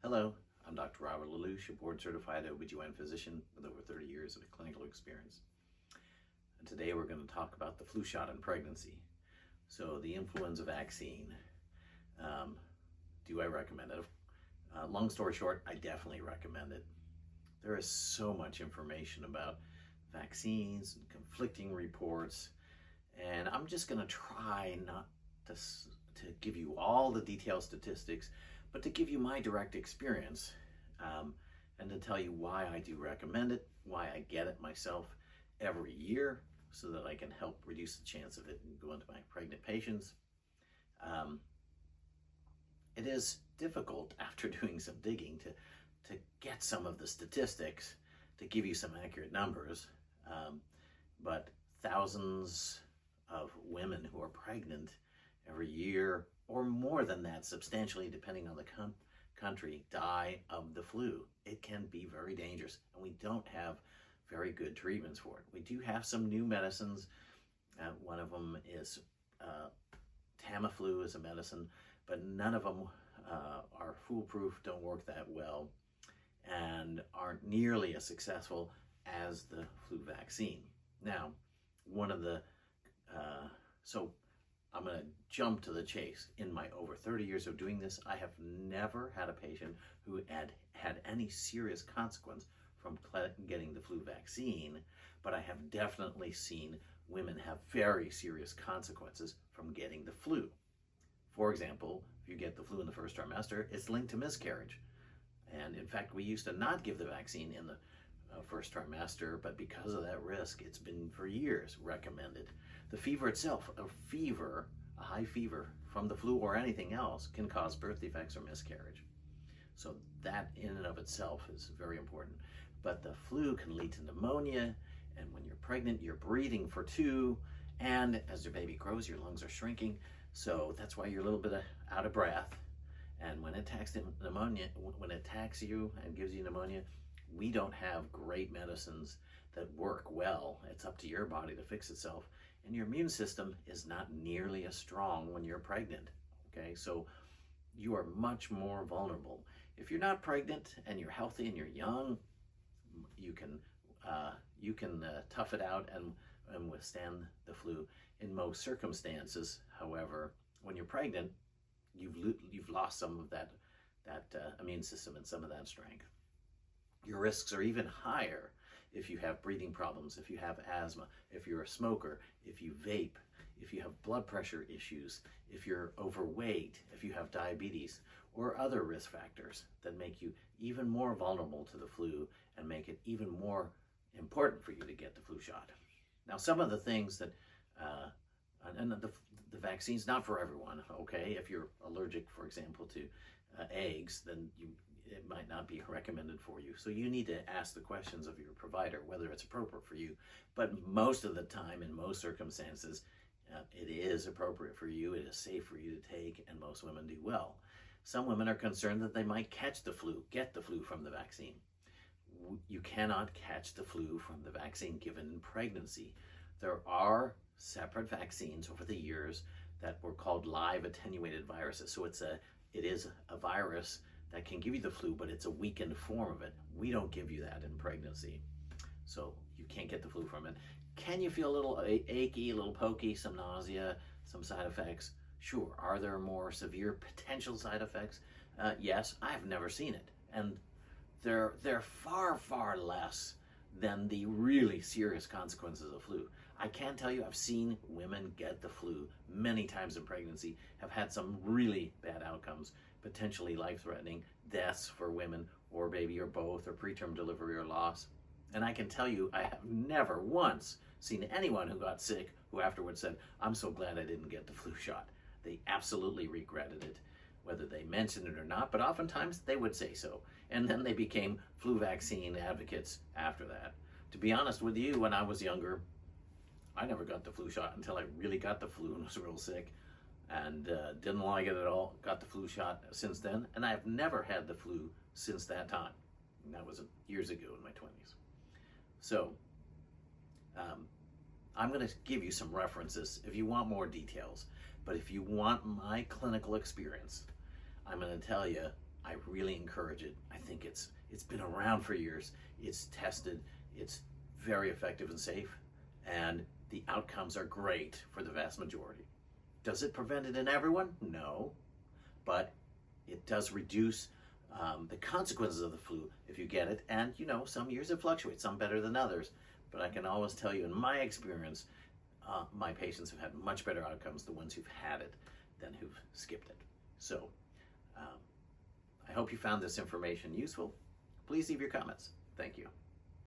Hello, I'm Dr. Robert Lelouch, a board-certified OBGYN physician with over 30 years of clinical experience. And today we're going to talk about the flu shot in pregnancy. So the influenza vaccine, do I recommend it? Long story short, I definitely recommend it. There is so much information about vaccines and conflicting reports, and I'm just going to try not to give you all the detailed statistics, but to give you my direct experience and to tell you why I do recommend it, why I get it myself every year so that I can help reduce the chance of it going to my pregnant patients. It is difficult after doing some digging to get some of the statistics to give you some accurate numbers, but thousands of women who are pregnant every year, or more than that, substantially depending on the country, die of the flu. It can be very dangerous, and we don't have very good treatments for it. We do have some new medicines. One of them is Tamiflu is a medicine, but none of them are foolproof, don't work that well, and aren't nearly as successful as the flu vaccine. Now, so I'm going to jump to the chase. In my over 30 years of doing this, I have never had a patient who had any serious consequence from getting the flu vaccine, but I have definitely seen women have very serious consequences from getting the flu. For example, if you get the flu in the first trimester, it's linked to miscarriage. And in fact, we used to not give the vaccine in the first trimester, but because of that risk, it's been for years recommended. The fever itself, a high fever from the flu or anything else, can cause birth defects or miscarriage. So that in and of itself is very important. But the flu can lead to pneumonia, and when you're pregnant, you're breathing for two, and as your baby grows, your lungs are shrinking. So that's why you're a little bit out of breath. And when it attacks you and gives you pneumonia, we don't have great medicines that work well. It's up to your body to fix itself. And your immune system is not nearly as strong when you're pregnant, okay? So you are much more vulnerable. If you're not pregnant and you're healthy and you're young, you can tough it out and withstand the flu. In most circumstances, however, when you're pregnant, you've lost some of that immune system and some of that strength. Your risks are even higher if you have breathing problems, if you have asthma, if you're a smoker, if you vape, if you have blood pressure issues, if you're overweight, if you have diabetes, or other risk factors that make you even more vulnerable to the flu and make it even more important for you to get the flu shot. Now, some of the things that, and the vaccine's not for everyone, okay? If you're allergic, for example, to eggs, then it might not be recommended for you. So you need to ask the questions of your provider, whether it's appropriate for you. But most of the time, in most circumstances, it is appropriate for you, it is safe for you to take, and most women do well. Some women are concerned that they might catch the flu, get the flu from the vaccine. You cannot catch the flu from the vaccine given in pregnancy. There are separate vaccines over the years that were called live attenuated viruses. So it is a virus that can give you the flu, but it's a weakened form of it. We don't give you that in pregnancy. So you can't get the flu from it. Can you feel a little achy, a little pokey, some nausea, some side effects? Sure. Are there more severe potential side effects? Yes, I've never seen it. And they're far, far less than the really serious consequences of flu. I can tell you I've seen women get the flu many times in pregnancy, have had some really bad outcomes, potentially life-threatening deaths for women or baby or both, or preterm delivery or loss. And I can tell you I have never once seen anyone who got sick who afterwards said, "I'm so glad I didn't get the flu shot." They absolutely regretted it, whether they mentioned it or not, but oftentimes they would say so. And then they became flu vaccine advocates after that. To be honest with you, when I was younger, I never got the flu shot until I really got the flu and was real sick and didn't like it at all. Got the flu shot since then, and I've never had the flu since that time. And that was years ago in my 20s. So I'm going to give you some references if you want more details. But if you want my clinical experience, I'm going to tell you I really encourage it. I think it's been around for years. It's tested. It's very effective and safe, and the outcomes are great for the vast majority. Does it prevent it in everyone? No, but it does reduce the consequences of the flu if you get it. And you know, some years it fluctuates, some better than others. But I can always tell you, in my experience, my patients have had much better outcomes, the ones who've had it, than who've skipped it. So I hope you found this information useful. Please leave your comments. Thank you.